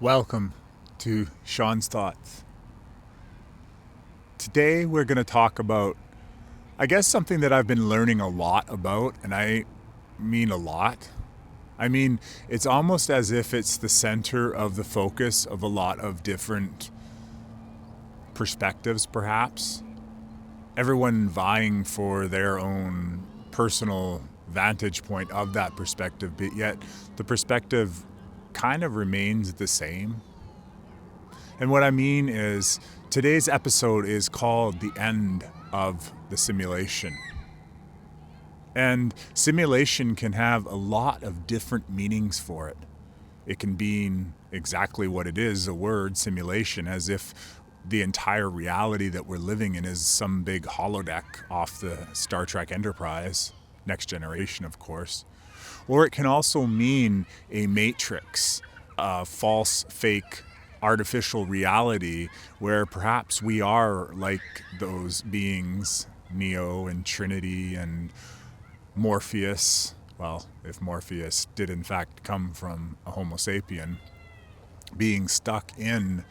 Welcome to Shawn's Thoughts. Today we're going to talk about, I guess, something that I've been learning a lot about, and I mean a lot. I mean, it's almost as if it's the center of the focus of a lot of different perspectives, perhaps. Everyone vying for their own personal vantage point of that perspective, but yet the perspective kind of remains the same. And what I mean is, today's episode is called The End of the Simulation. And simulation can have a lot of different meanings for it. It can mean exactly what it is, a word, simulation, as if the entire reality that we're living in is some big holodeck off the Star Trek Enterprise, Next Generation, of course. Or it can also mean a matrix, a false, fake, artificial reality where perhaps we are like those beings, Neo and Trinity and Morpheus. Well, if Morpheus did in fact come from a Homo sapien, being stuck in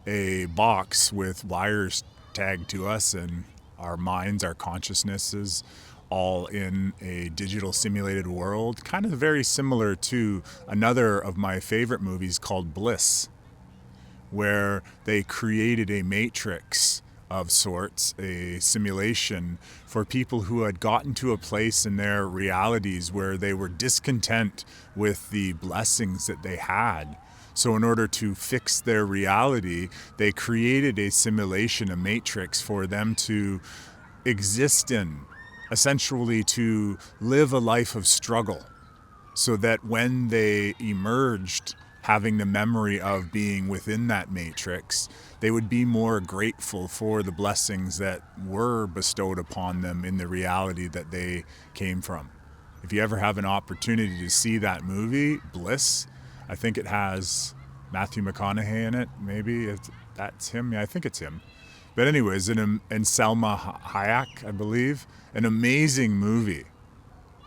a box with wires tagged to us, and our minds, our consciousnesses, all in a digital simulated world, kind of very similar to another of my favorite movies called Bliss, where they created a matrix of sorts, a simulation for people who had gotten to a place in their realities where they were discontent with the blessings that they had. So in order to fix their reality, they created a simulation, a matrix for them to exist in, essentially to live a life of struggle, so that when they emerged having the memory of being within that matrix, they would be more grateful for the blessings that were bestowed upon them in the reality that they came from. If you ever have an opportunity to see that movie, Bliss, I think it has Matthew McConaughey in it, maybe, if that's him. Yeah, I think it's him. But anyways, and Selma Hayek, I believe, an amazing movie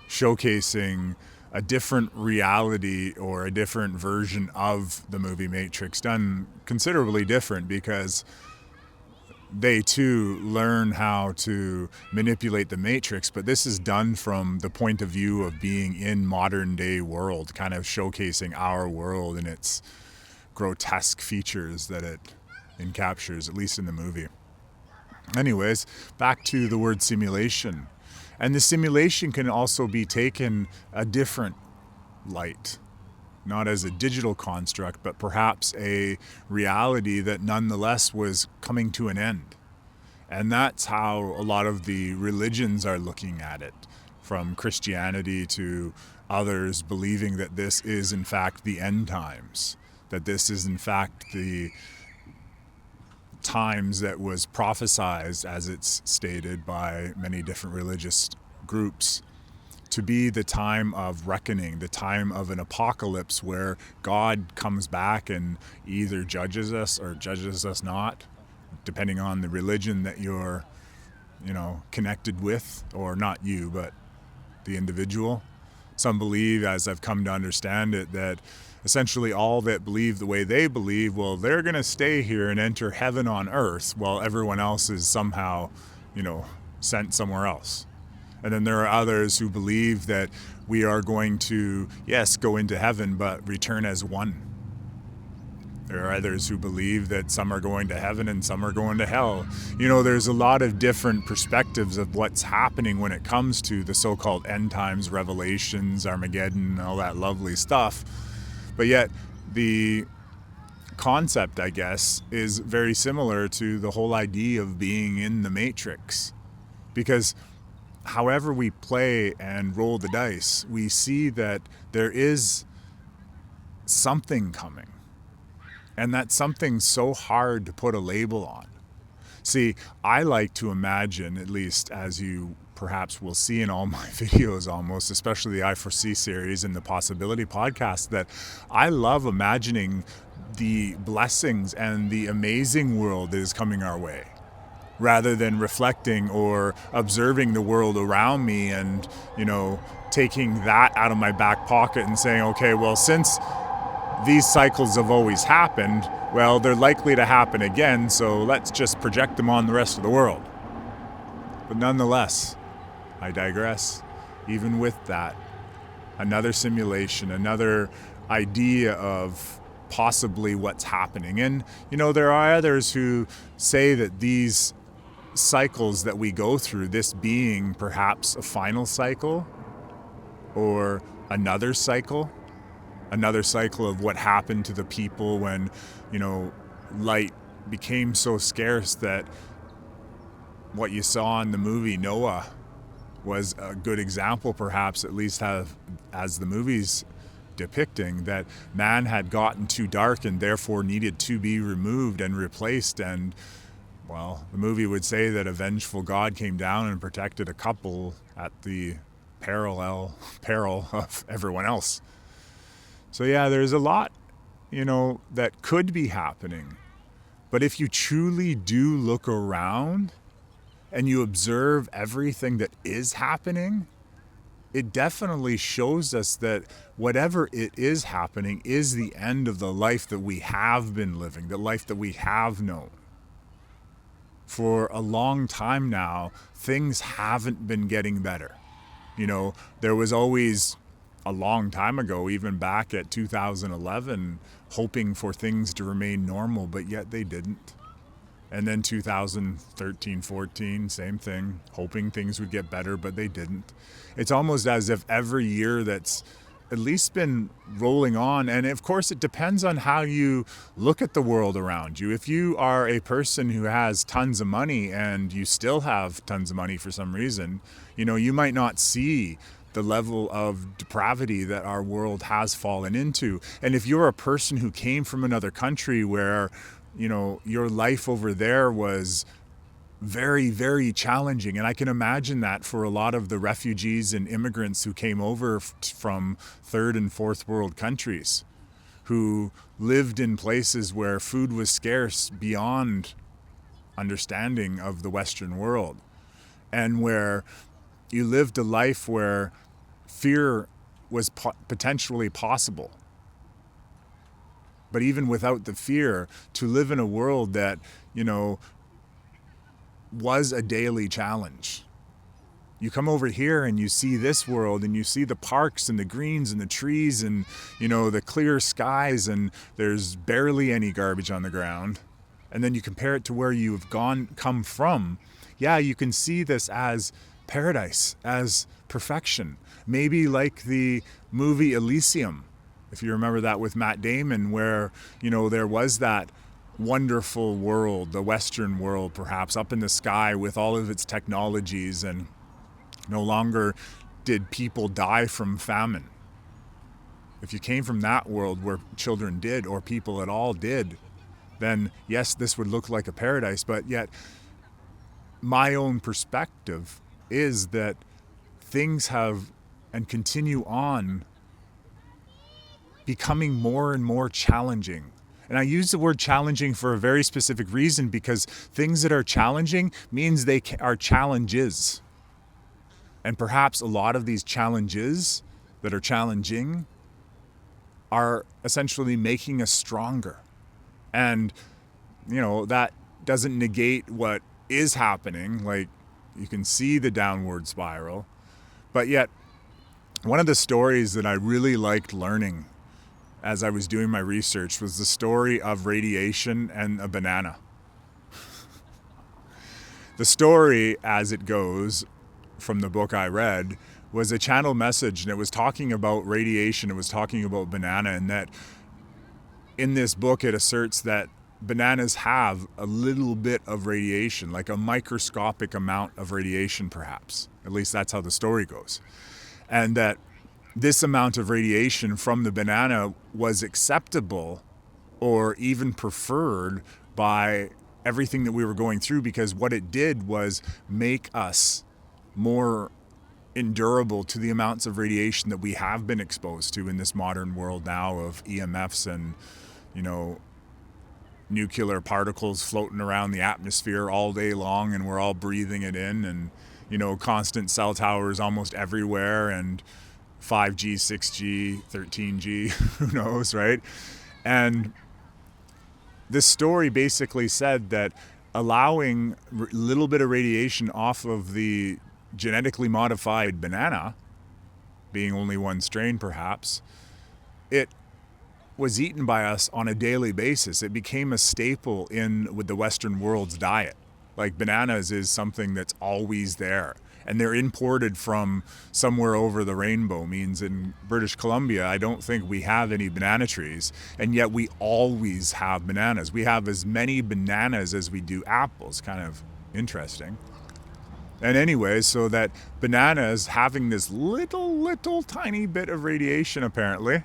showcasing a different reality or a different version of the movie Matrix, done considerably different because they too learn how to manipulate the Matrix, but this is done from the point of view of being in modern day world, kind of showcasing our world and its grotesque features that it encaptures, at least in the movie. Anyways, back to the word simulation. And the simulation can also be taken a different light, not as a digital construct, but perhaps a reality that nonetheless was coming to an end. And that's how a lot of the religions are looking at it, from Christianity to others believing that this is in fact the end times, that this is in fact the times that was prophesized, as it's stated by many different religious groups, to be the time of reckoning, the time of an apocalypse where God comes back and either judges us or judges us not, depending on the religion that you're, connected with, or not you, but the individual. Some believe, as I've come to understand it, that essentially all that believe the way they believe, well, they're going to stay here and enter heaven on earth while everyone else is somehow, sent somewhere else. And then there are others who believe that we are going to, yes, go into heaven, but return as one. There are others who believe that some are going to heaven and some are going to hell. There's a lot of different perspectives of what's happening when it comes to the so-called end times, revelations, Armageddon, all that lovely stuff. But yet the concept, I guess, is very similar to the whole idea of being in the matrix. Because however we play and roll the dice, we see that there is something coming. And that's something so hard to put a label on. See, I like to imagine, at least as you perhaps will see in all my videos almost, especially the I Foresee series and the Possibility podcast, that I love imagining the blessings and the amazing world that is coming our way, rather than reflecting or observing the world around me and, taking that out of my back pocket and saying, okay, well, since these cycles have always happened, well, they're likely to happen again, so let's just project them on the rest of the world. But nonetheless, I digress. Even with that, another simulation, another idea of possibly what's happening. And, there are others who say that these cycles that we go through, this being perhaps a final cycle or another cycle of what happened to the people when, light became so scarce that what you saw in the movie Noah was a good example, perhaps, at least as the movie's depicting, that man had gotten too dark and therefore needed to be removed and replaced. And, well, the movie would say that a vengeful God came down and protected a couple at the peril of everyone else. So yeah, there's a lot, that could be happening. But if you truly do look around and you observe everything that is happening, it definitely shows us that whatever it is happening is the end of the life that we have been living, the life that we have known. For a long time now, things haven't been getting better. There was always, a long time ago, even back at 2011, hoping for things to remain normal, but yet they didn't. And then 2013, 14, same thing, hoping things would get better, but they didn't. It's almost as if every year that's at least been rolling on, and of course it depends on how you look at the world around you. If you are a person who has tons of money and you still have tons of money for some reason, you might not see the level of depravity that our world has fallen into. And if you're a person who came from another country where your life over there was very, very challenging. And I can imagine that for a lot of the refugees and immigrants who came over from third and fourth world countries, who lived in places where food was scarce beyond understanding of the Western world, and where you lived a life where fear was potentially possible. But even without the fear, to live in a world that, was a daily challenge. You come over here and you see this world and you see the parks and the greens and the trees and, the clear skies, and there's barely any garbage on the ground. And then you compare it to where you've come from. Yeah, you can see this as paradise, as perfection. Maybe like the movie Elysium, if you remember that, with Matt Damon, where, there was that wonderful world, the Western world perhaps, up in the sky with all of its technologies, and no longer did people die from famine. If you came from that world where children did, or people at all did, then yes, this would look like a paradise. But yet my own perspective is that things have and continue on becoming more and more challenging. And I use the word challenging for a very specific reason, because things that are challenging means they are challenges. And perhaps a lot of these challenges that are challenging are essentially making us stronger. And, that doesn't negate what is happening. Like, you can see the downward spiral. But yet, one of the stories that I really liked learning as I was doing my research was the story of radiation and a banana. The story, as it goes from the book I read, was a channel message, and it was talking about radiation, it was talking about banana, and that in this book it asserts that bananas have a little bit of radiation, like a microscopic amount of radiation perhaps. At least that's how the story goes. And that this amount of radiation from the banana was acceptable or even preferred by everything that we were going through, because what it did was make us more endurable to the amounts of radiation that we have been exposed to in this modern world now of EMFs and, nuclear particles floating around the atmosphere all day long, and we're all breathing it in, and, constant cell towers almost everywhere, and 5G, 6G, 13G, who knows, right? And this story basically said that allowing a little bit of radiation off of the genetically modified banana, being only one strain perhaps, it was eaten by us on a daily basis. It became a staple with the Western world's diet. Like bananas is something that's always there. And they're imported from somewhere over the rainbow. Means in British Columbia, I don't think we have any banana trees, and yet we always have bananas. We have as many bananas as we do apples. Kind of interesting. And anyway, so that bananas having this little tiny bit of radiation apparently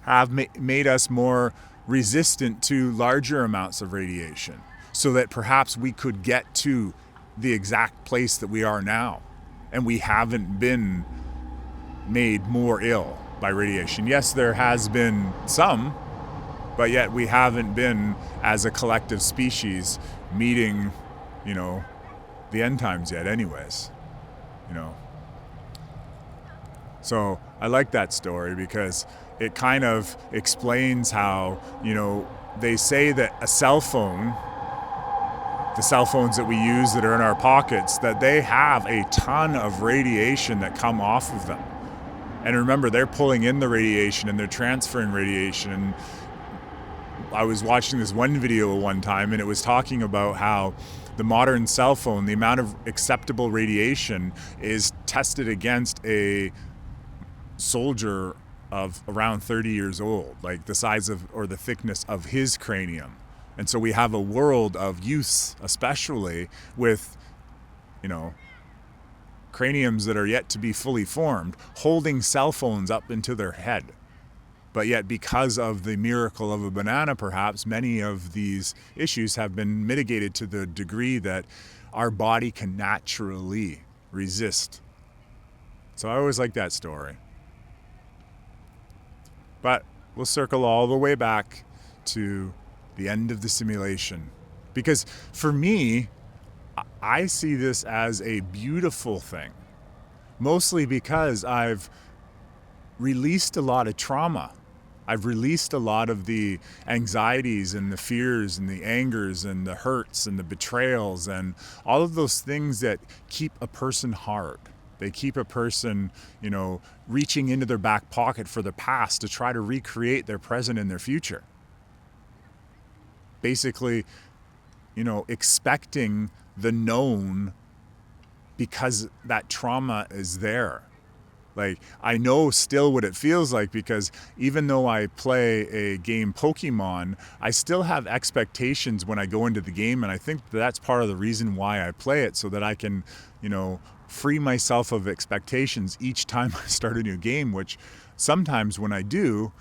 have made us more resistant to larger amounts of radiation, so that perhaps we could get to the exact place that we are now, and we haven't been made more ill by radiation. Yes, there has been some, but yet we haven't been, as a collective species, meeting, the end times yet anyways, So I like that story because it kind of explains how, they say that a cell phone, the cell phones that we use that are in our pockets, that they have a ton of radiation that come off of them. And remember, they're pulling in the radiation and they're transferring radiation. And I was watching this one video one time, and it was talking about how the modern cell phone, the amount of acceptable radiation is tested against a soldier of around 30 years old, like the size of or the thickness of his cranium. And so we have a world of youths, especially with, craniums that are yet to be fully formed, holding cell phones up into their head. But yet, because of the miracle of a banana, perhaps, many of these issues have been mitigated to the degree that our body can naturally resist. So I always like that story. But we'll circle all the way back to the end of the simulation. Because for me, I see this as a beautiful thing. Mostly because I've released a lot of trauma. I've released a lot of the anxieties and the fears and the angers and the hurts and the betrayals and all of those things that keep a person hard. They keep a person, reaching into their back pocket for the past to try to recreate their present and their future. Basically, expecting the known because that trauma is there. Like, I know still what it feels like, because even though I play a game Pokemon, I still have expectations when I go into the game, and I think that's part of the reason why I play it, so that I can, free myself of expectations each time I start a new game, which sometimes when I do,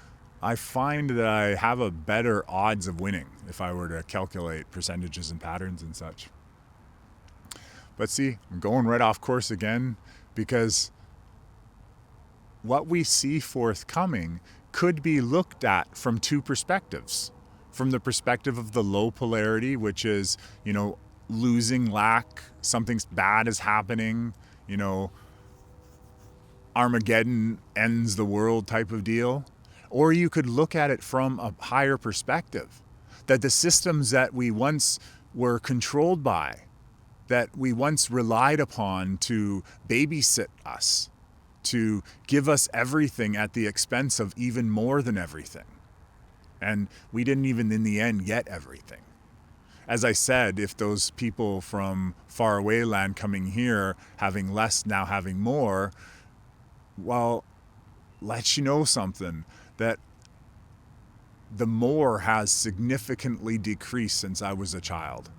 I find that I have a better odds of winning if I were to calculate percentages and patterns and such. But see, I'm going right off course again, because what we see forthcoming could be looked at from two perspectives. From the perspective of the low polarity, which is, losing, lack, something bad is happening, Armageddon ends the world type of deal. Or you could look at it from a higher perspective, that the systems that we once were controlled by, that we once relied upon to babysit us, to give us everything at the expense of even more than everything. And we didn't even in the end get everything. As I said, if those people from faraway land coming here, having less, now having more, well, lets you know something, that the more has significantly decreased since I was a child.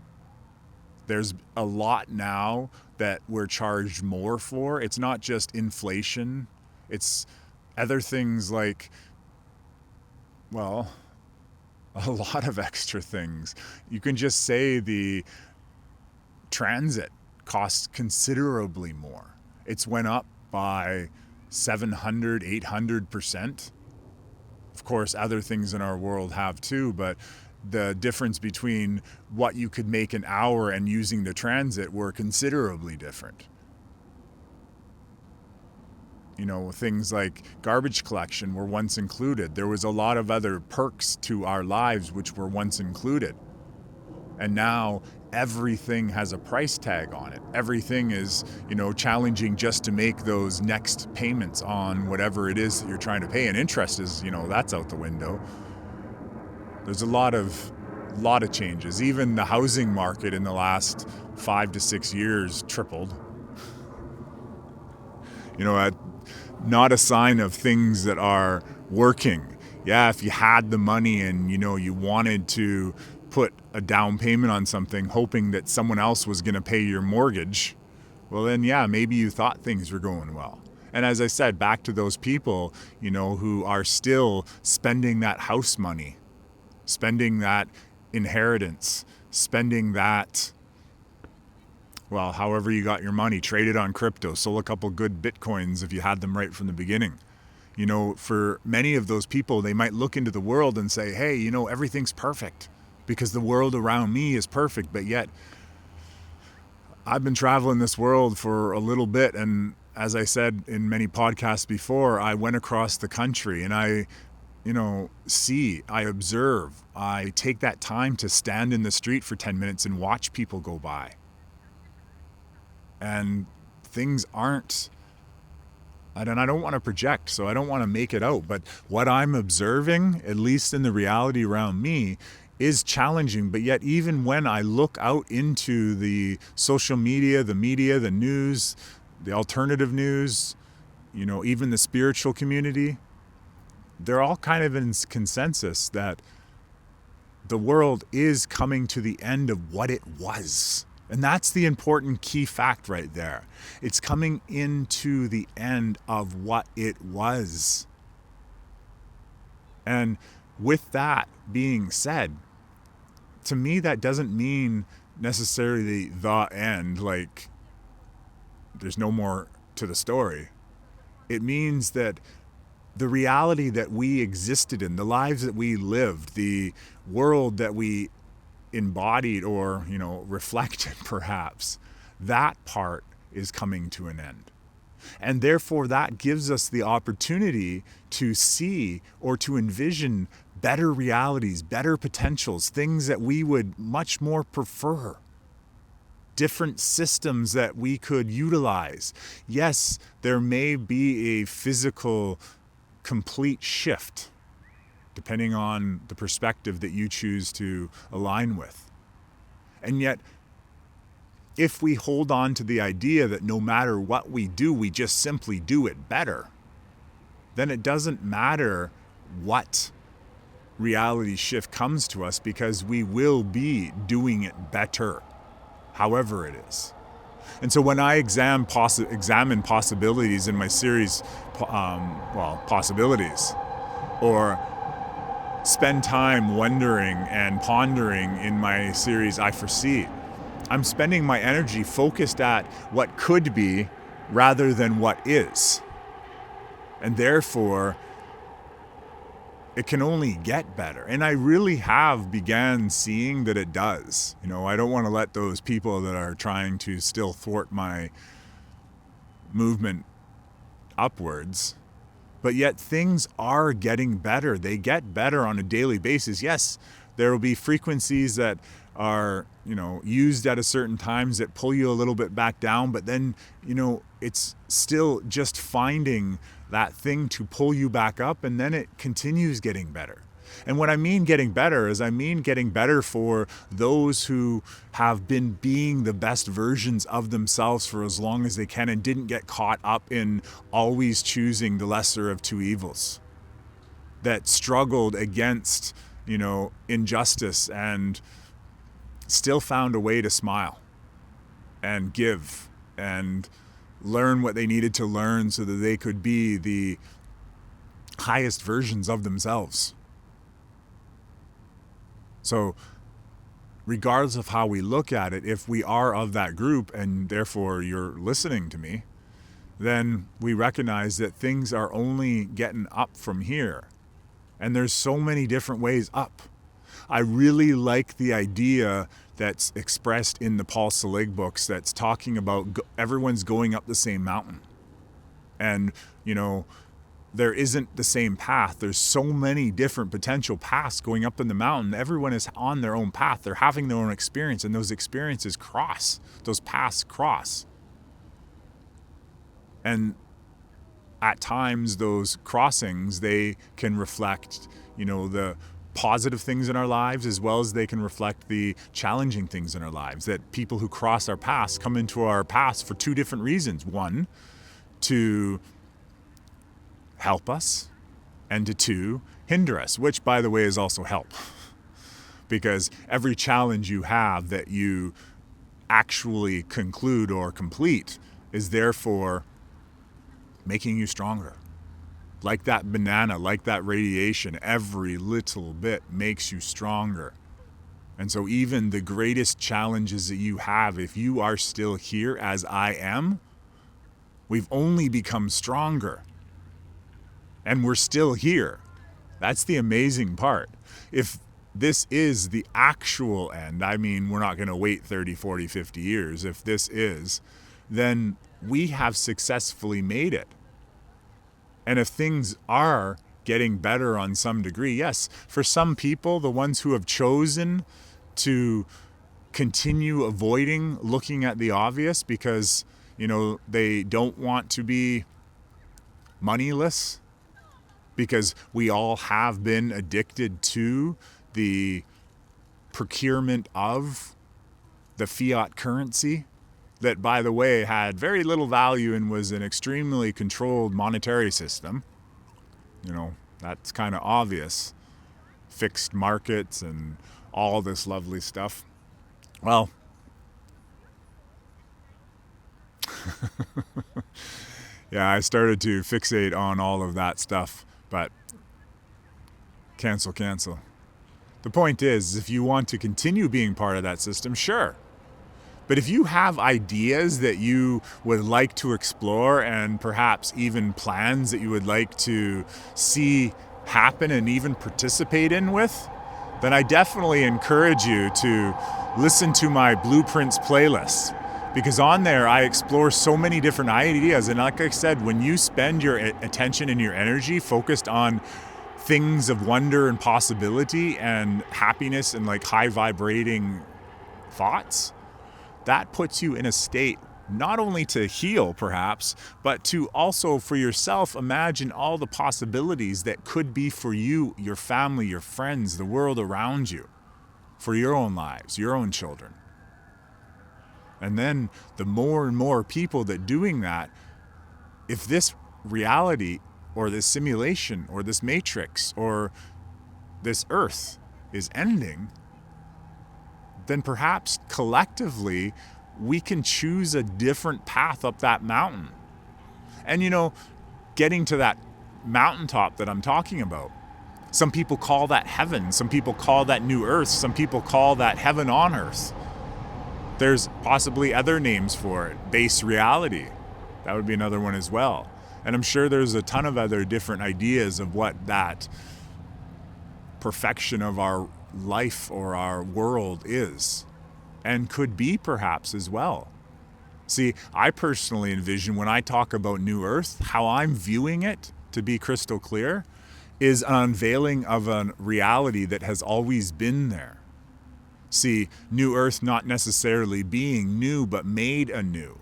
There's a lot now that we're charged more for. It's not just inflation. It's other things like, well, a lot of extra things. You can just say the transit costs considerably more. It's went up by 700, 800%. Of course, other things in our world have too, but the difference between what you could make an hour and using the transit were considerably different. things like garbage collection were once included. There was a lot of other perks to our lives which were once included. And now everything has a price tag on it. Everything is, challenging just to make those next payments on whatever it is that you're trying to pay. And interest is, that's out the window. There's a lot of changes. Even the housing market in the last 5 to 6 years tripled. Not a sign of things that are working. Yeah, if you had the money and, you wanted to put a down payment on something hoping that someone else was going to pay your mortgage, well then, yeah, maybe you thought things were going well. And as I said, back to those people, who are still spending that house money, spending that inheritance, spending that, well, however you got your money, traded on crypto, sold a couple good Bitcoins if you had them right from the beginning. For many of those people, they might look into the world and say, hey, everything's perfect because the world around me is perfect. But yet, I've been traveling this world for a little bit. And as I said in many podcasts before, I went across the country and I observe, I take that time to stand in the street for 10 minutes and watch people go by. And things aren't, I don't want to project, so I don't want to make it out, but what I'm observing, at least in the reality around me, is challenging. But yet even when I look out into the social media, the news, the alternative news, even the spiritual community, they're all kind of in consensus that the world is coming to the end of what it was. And that's the important key fact right there. It's coming into the end of what it was. And with that being said, to me, that doesn't mean necessarily the end, like there's no more to the story. It means that the reality that we existed in, the lives that we lived, the world that we embodied or, reflected perhaps, that part is coming to an end. And therefore that gives us the opportunity to see or to envision better realities, better potentials, things that we would much more prefer, different systems that we could utilize. Yes, there may be a physical complete shift depending on the perspective that you choose to align with. And yet, if we hold on to the idea that no matter what we do, we just simply do it better, then it doesn't matter what reality shift comes to us because we will be doing it better, however it is. And so when I examine possibilities in my series, possibilities, or spend time wondering and pondering in my series, I Foresee, I'm spending my energy focused at what could be rather than what is. And therefore, it can only get better. And I really have began seeing that it does. I don't want to let those people that are trying to still thwart my movement upwards. But yet things are getting better. They get better on a daily basis. Yes, there will be frequencies that are, used at a certain times that pull you a little bit back down, but then, it's still just finding that thing to pull you back up, and then it continues getting better. And what I mean getting better is I mean getting better for those who have been being the best versions of themselves for as long as they can and didn't get caught up in always choosing the lesser of two evils, that struggled against, injustice and still found a way to smile and give and learn what they needed to learn so that they could be the highest versions of themselves. So regardless of how we look at it, if we are of that group and therefore you're listening to me, then we recognize that things are only getting up from here. And there's so many different ways up. I really like the idea that's expressed in the Paul Selig books that's talking about everyone's going up the same mountain. And, there isn't the same path. There's so many different potential paths going up in the mountain. Everyone is on their own path. They're having their own experience, and those experiences cross. Those paths cross. And at times, those crossings, they can reflect, the positive things in our lives, as well as they can reflect the challenging things in our lives. That people who cross our paths come into our paths for two different reasons. One, to help us, and to two, hinder us, which, by the way, is also help. Because every challenge you have that you actually conclude or complete is therefore making you stronger. Like that banana, like that radiation, every little bit makes you stronger. And so even the greatest challenges that you have, if you are still here as I am, we've only become stronger. And we're still here. That's the amazing part. If this is the actual end, we're not going to wait 30, 40, 50 years. If this is, then we have successfully made it. And if things are getting better on some degree, yes, for some people, the ones who have chosen to continue avoiding looking at the obvious because, they don't want to be moneyless, because we all have been addicted to the procurement of the fiat currency that, by the way, had very little value and was an extremely controlled monetary system. That's kind of obvious. Fixed markets and all this lovely stuff. Well, yeah, I started to fixate on all of that stuff. But cancel. The point is, if you want to continue being part of that system, sure. But if you have ideas that you would like to explore and perhaps even plans that you would like to see happen and even participate in with, then I definitely encourage you to listen to my Blueprints playlist. Because on there, I explore so many different ideas. And like I said, when you spend your attention and your energy focused on things of wonder and possibility and happiness and like high vibrating thoughts, that puts you in a state not only to heal perhaps, but to also for yourself imagine all the possibilities that could be for you, your family, your friends, the world around you, for your own lives, your own children. And then the more and more people that doing that, if this reality or this simulation or this matrix or this earth is ending, then perhaps collectively we can choose a different path up that mountain. And getting to that mountaintop that I'm talking about, some people call that heaven, some people call that new earth, some people call that heaven on earth. There's possibly other names for it. Base reality. That would be another one as well. And I'm sure there's a ton of other different ideas of what that perfection of our life or our world is and could be perhaps as well. See, I personally envision when I talk about New Earth, how I'm viewing it, to be crystal clear, is an unveiling of a reality that has always been there. See, New Earth not necessarily being new, but made anew.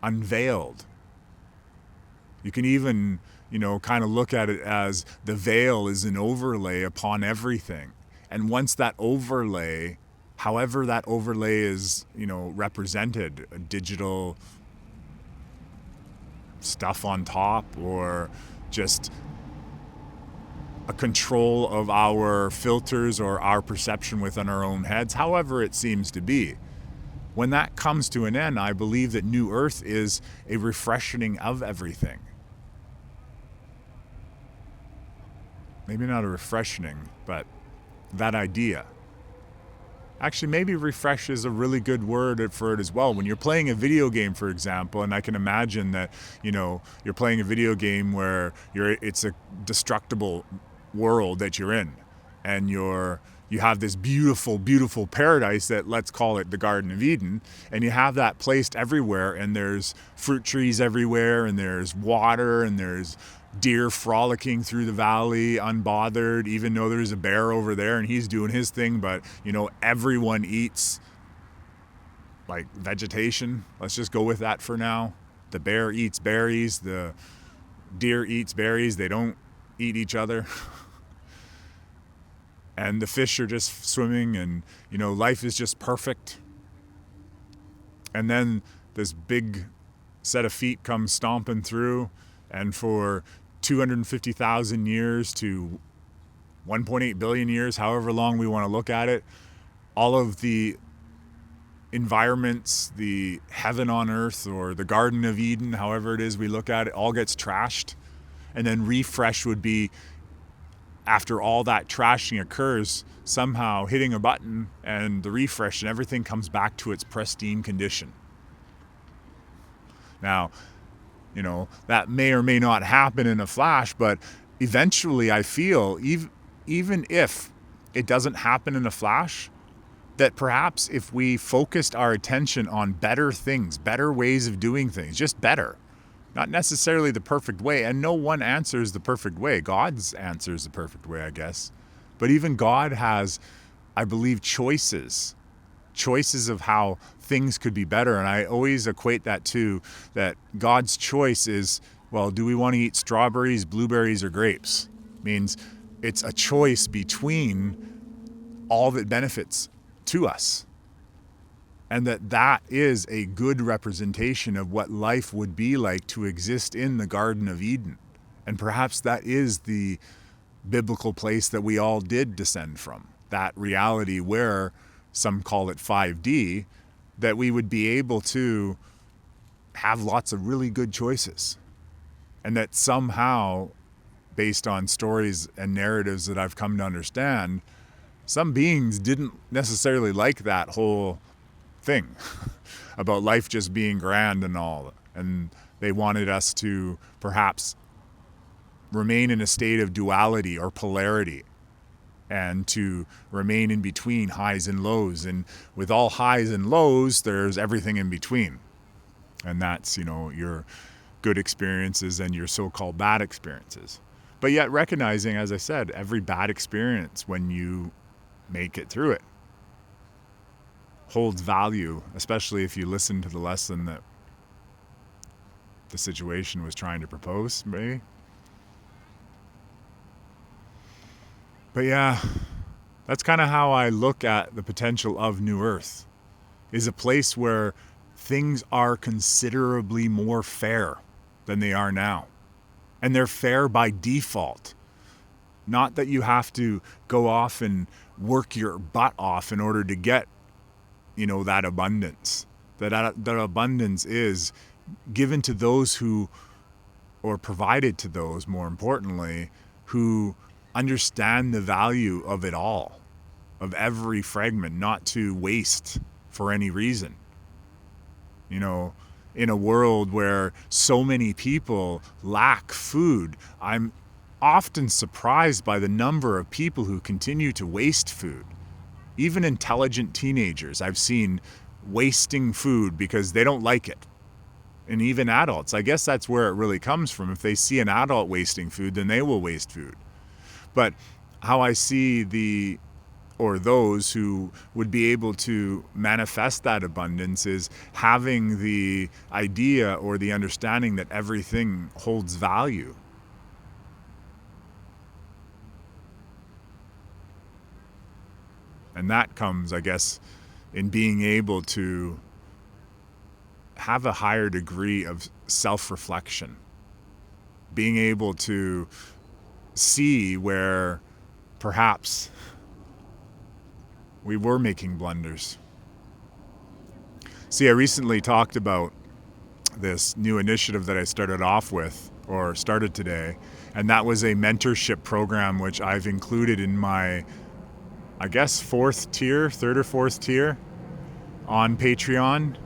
Unveiled. You can even, kind of look at it as the veil is an overlay upon everything. And once that overlay, however that overlay is, represented, a digital stuff on top or just a control of our filters or our perception within our own heads, however it seems to be. When that comes to an end, I believe that New Earth is a refreshing of everything. Maybe not a refreshing, but that idea. Actually, maybe refresh is a really good word for it as well. When you're playing a video game, for example, and I can imagine that, you're playing a video game where it's a destructible world that you're in, and you're You have this beautiful, beautiful paradise that, let's call it the Garden of Eden, and you have that placed everywhere, and there's fruit trees everywhere, and there's water, and there's deer frolicking through the valley unbothered, even though there's a bear over there and he's doing his thing. But everyone eats like vegetation. Let's just go with that for now. The bear eats berries, the deer eats berries. They don't eat each other. And the fish are just swimming, and life is just perfect. And then this big set of feet comes stomping through, and for 250,000 years to 1.8 billion years, however long we want to look at it, all of the environments, the heaven on earth or the Garden of Eden, however it is we look at it, all gets trashed. And then refresh would be, after all that trashing occurs, somehow hitting a button and the refresh and everything comes back to its pristine condition. Now, that may or may not happen in a flash, but eventually I feel, even if it doesn't happen in a flash, that perhaps if we focused our attention on better things, better ways of doing things, just better, not necessarily the perfect way, and no one answers the perfect way. God's answers the perfect way, I guess. But even God has, I believe, choices of how things could be better. And I always equate that to that God's choice is, well, do we want to eat strawberries, blueberries, or grapes? Means it's a choice between all that benefits to us. And that is a good representation of what life would be like to exist in the Garden of Eden. And perhaps that is the biblical place that we all did descend from. That reality where some call it 5D, that we would be able to have lots of really good choices. And that somehow, based on stories and narratives that I've come to understand, some beings didn't necessarily like that whole thing about life just being grand and all. And they wanted us to perhaps remain in a state of duality or polarity, and to remain in between highs and lows. And with all highs and lows, there's everything in between. And that's, your good experiences and your so-called bad experiences. But yet recognizing, as I said, every bad experience, when you make it through it, holds value, especially if you listen to the lesson that the situation was trying to propose, maybe. But yeah, that's kind of how I look at the potential of New Earth, is a place where things are considerably more fair than they are now. And they're fair by default. Not that you have to go off and work your butt off in order to get, that abundance. That abundance is given to those who, or provided to those, more importantly, who understand the value of it all, of every fragment, not to waste for any reason. In a world where so many people lack food, I'm often surprised by the number of people who continue to waste food. Even intelligent teenagers I've seen wasting food because they don't like it. And even adults, I guess that's where it really comes from. If they see an adult wasting food, then they will waste food. But how I see those who would be able to manifest that abundance is having the idea or the understanding that everything holds value. And that comes, I guess, in being able to have a higher degree of self-reflection. Being able to see where perhaps we were making blunders. See, I recently talked about this new initiative that I started today, and that was a mentorship program which I've included in my, I guess, third or fourth tier on Patreon.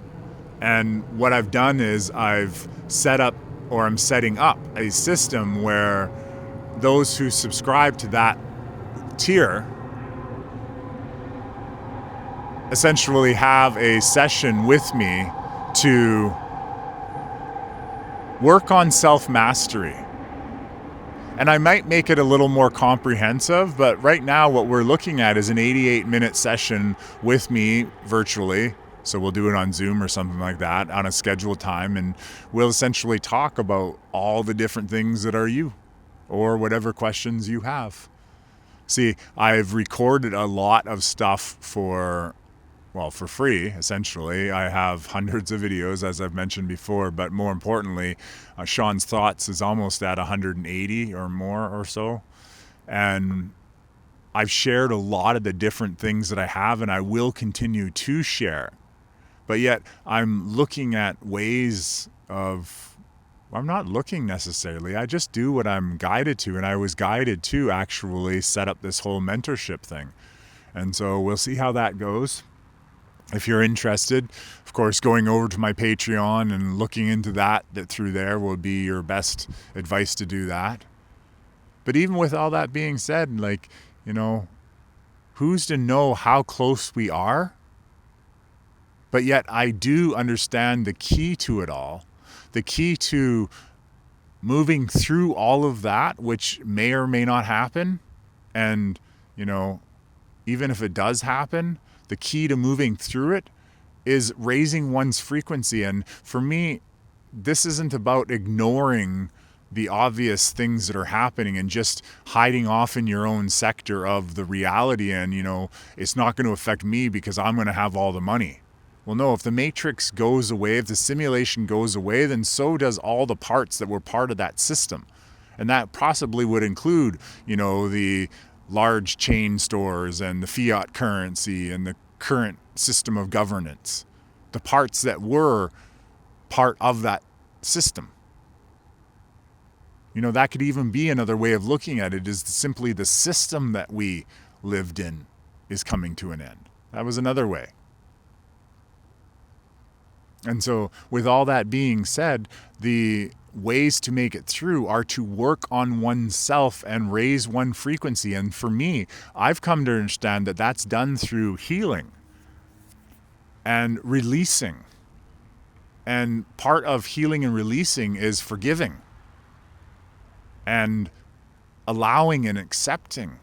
And what I've done is I'm setting up a system where those who subscribe to that tier essentially have a session with me to work on self-mastery. And I might make it a little more comprehensive, but right now what we're looking at is an 88-minute session with me virtually. So we'll do it on Zoom or something like that on a scheduled time, and we'll essentially talk about all the different things that are you, or whatever questions you have. See, I've recorded a lot of stuff for free, essentially. I have hundreds of videos, as I've mentioned before, but more importantly, Shawn's Thoughts is almost at 180 or more or so. And I've shared a lot of the different things that I have, and I will continue to share. But yet I'm looking at ways of, I'm not looking necessarily, I just do what I'm guided to. And I was guided to actually set up this whole mentorship thing. And so we'll see how that goes. If you're interested, of course, going over to my Patreon and looking into that through there will be your best advice to do that. But even with all that being said, who's to know how close we are? But yet I do understand the key to it all, the key to moving through all of that, which may or may not happen. And, even if it does happen, the key to moving through it is raising one's frequency. And for me, this isn't about ignoring the obvious things that are happening and just hiding off in your own sector of the reality and, it's not going to affect me because I'm going to have all the money. Well, no, if the matrix goes away, if the simulation goes away, then so does all the parts that were part of that system. And that possibly would include, the large chain stores and the fiat currency and the current system of governance, the parts that were part of that system. That could even be another way of looking at it, is simply the system that we lived in is coming to an end. That was another way. And so with all that being said, the ways to make it through are to work on oneself and raise one frequency. And for me, I've come to understand that that's done through healing and releasing. And part of healing and releasing is forgiving and allowing and accepting.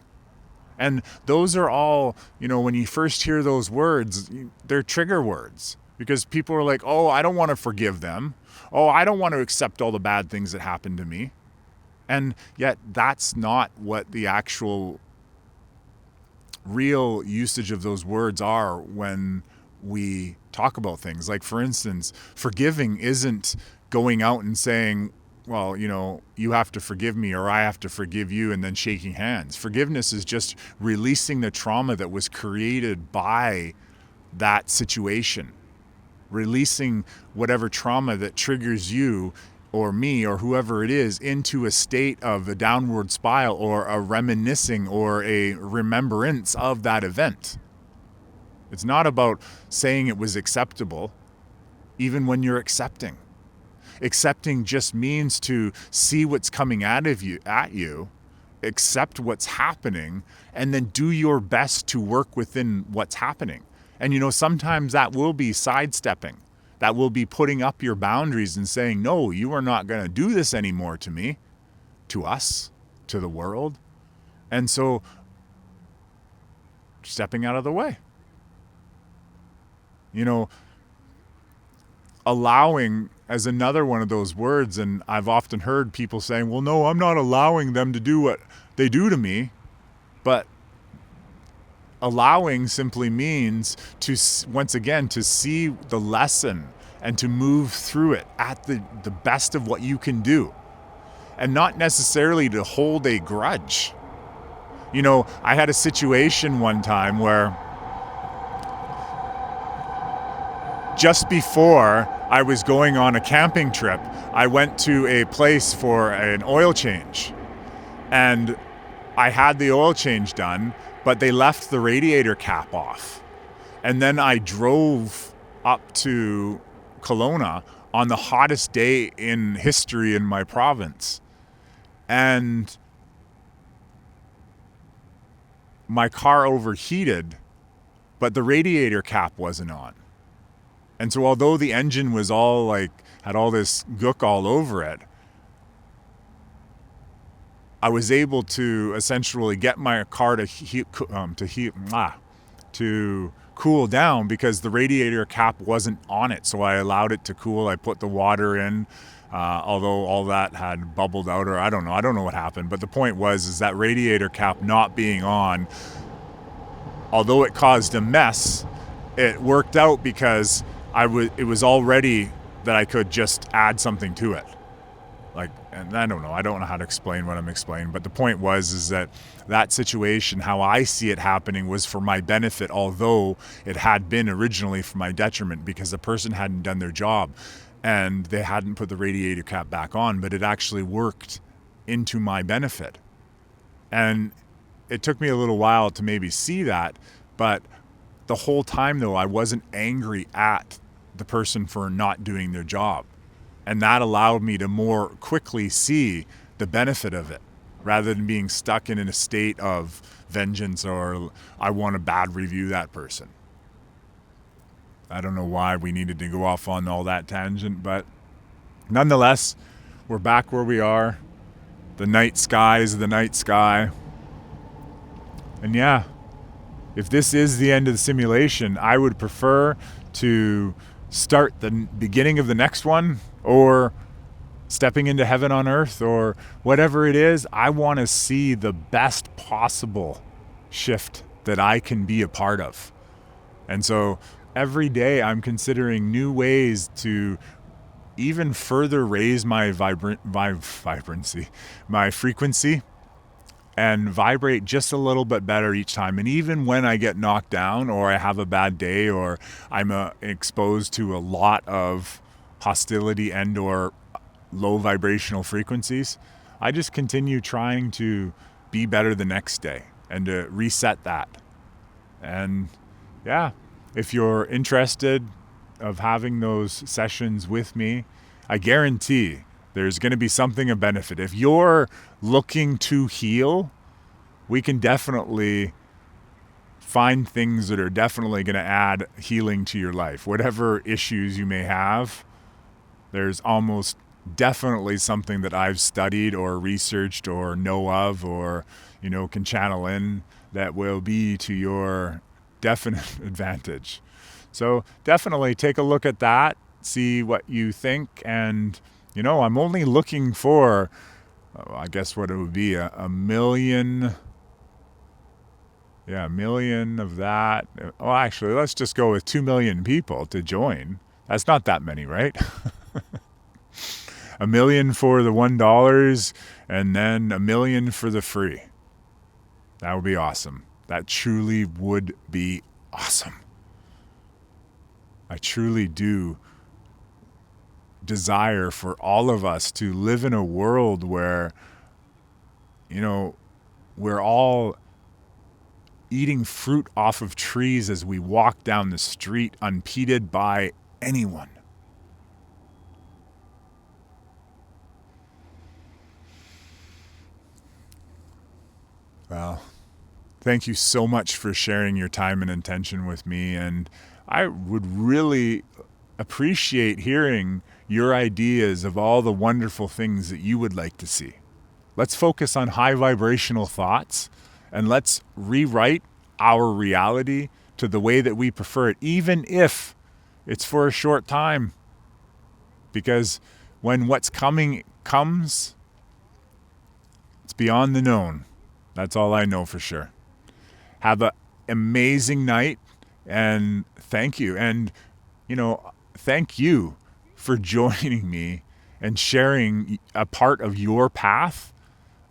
And those are all, when you first hear those words, they're trigger words. Because people are like, oh, I don't want to forgive them. Oh, I don't want to accept all the bad things that happened to me. And yet that's not what the actual real usage of those words are when we talk about things. Like, for instance, forgiving isn't going out and saying, well, you have to forgive me or I have to forgive you, and then shaking hands. Forgiveness is just releasing the trauma that was created by that situation. Releasing whatever trauma that triggers you or me or whoever it is into a state of a downward spiral or a reminiscing or a remembrance of that event. It's not about saying it was acceptable, even when you're accepting. Accepting just means to see what's coming at you, accept what's happening, and then do your best to work within what's happening. And sometimes that will be sidestepping. That will be putting up your boundaries and saying, no, you are not going to do this anymore to me, to us, to the world. And so stepping out of the way. Allowing as another one of those words. And I've often heard people saying, well, no, I'm not allowing them to do what they do to me. But allowing simply means to, once again, to see the lesson and to move through it at the best of what you can do, and not necessarily to hold a grudge. I had a situation one time where just before I was going on a camping trip, I went to a place for an oil change, and I had the oil change done, but they left the radiator cap off. And then I drove up to Kelowna on the hottest day in history in my province. And my car overheated but the radiator cap wasn't on. And so although the engine was all like, had all this gook all over it, I was able to essentially get my car to cool down because the radiator cap wasn't on it. So I allowed it to cool. I put the water in, although all that had bubbled out, or I don't know what happened. But the point is that radiator cap not being on, although it caused a mess, it worked out because it was all ready that I could just add something to it. And I don't know how to explain what I'm explaining, but the point is that situation, how I see it happening, was for my benefit, although it had been originally for my detriment because the person hadn't done their job and they hadn't put the radiator cap back on, but it actually worked into my benefit. And it took me a little while to maybe see that, but the whole time though, I wasn't angry at the person for not doing their job. And that allowed me to more quickly see the benefit of it rather than being stuck in a state of vengeance or I want to bad review that person. I don't know why we needed to go off on all that tangent, but nonetheless, we're back where we are. The night sky is the night sky. And yeah, if this is the end of the simulation, I would prefer to start the beginning of the next one, or stepping into heaven on earth, or whatever it is. I want to see the best possible shift that I can be a part of. And so every day I'm considering new ways to even further raise my vibrancy, my frequency, and vibrate just a little bit better each time. And even when I get knocked down, or I have a bad day, or I'm exposed to a lot of hostility and or low vibrational frequencies, I just continue trying to be better the next day and to reset that. And yeah, if you're interested of having those sessions with me, I guarantee there's going to be something of benefit. If you're looking to heal, we can definitely find things that are definitely going to add healing to your life. Whatever issues you may have, there's almost definitely something that I've studied or researched or know of, or, can channel in, that will be to your definite advantage. So definitely take a look at that, see what you think. And, I'm only looking for, I guess what it would be, a million. Yeah, a million of that. Oh, actually, let's just go with 2 million people to join. That's not that many, right? $1 million for the $1 and then $1 million for the free. That would be awesome. That truly would be awesome. I truly do desire for all of us to live in a world where, we're all eating fruit off of trees as we walk down the street, unimpeded by anyone. Well, thank you so much for sharing your time and intention with me. And I would really appreciate hearing your ideas of all the wonderful things that you would like to see. Let's focus on high vibrational thoughts, and let's rewrite our reality to the way that we prefer it, even if it's for a short time. Because when what's coming comes, it's beyond the known. That's all I know for sure. Have an amazing night, and thank you. And, thank you for joining me and sharing a part of your path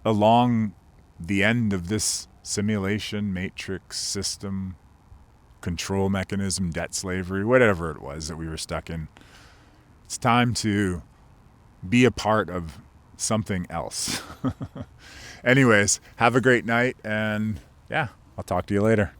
along the end of this simulation, matrix, system, control mechanism, debt slavery, whatever it was that we were stuck in. It's time to be a part of something else. Anyways, have a great night, and yeah, I'll talk to you later.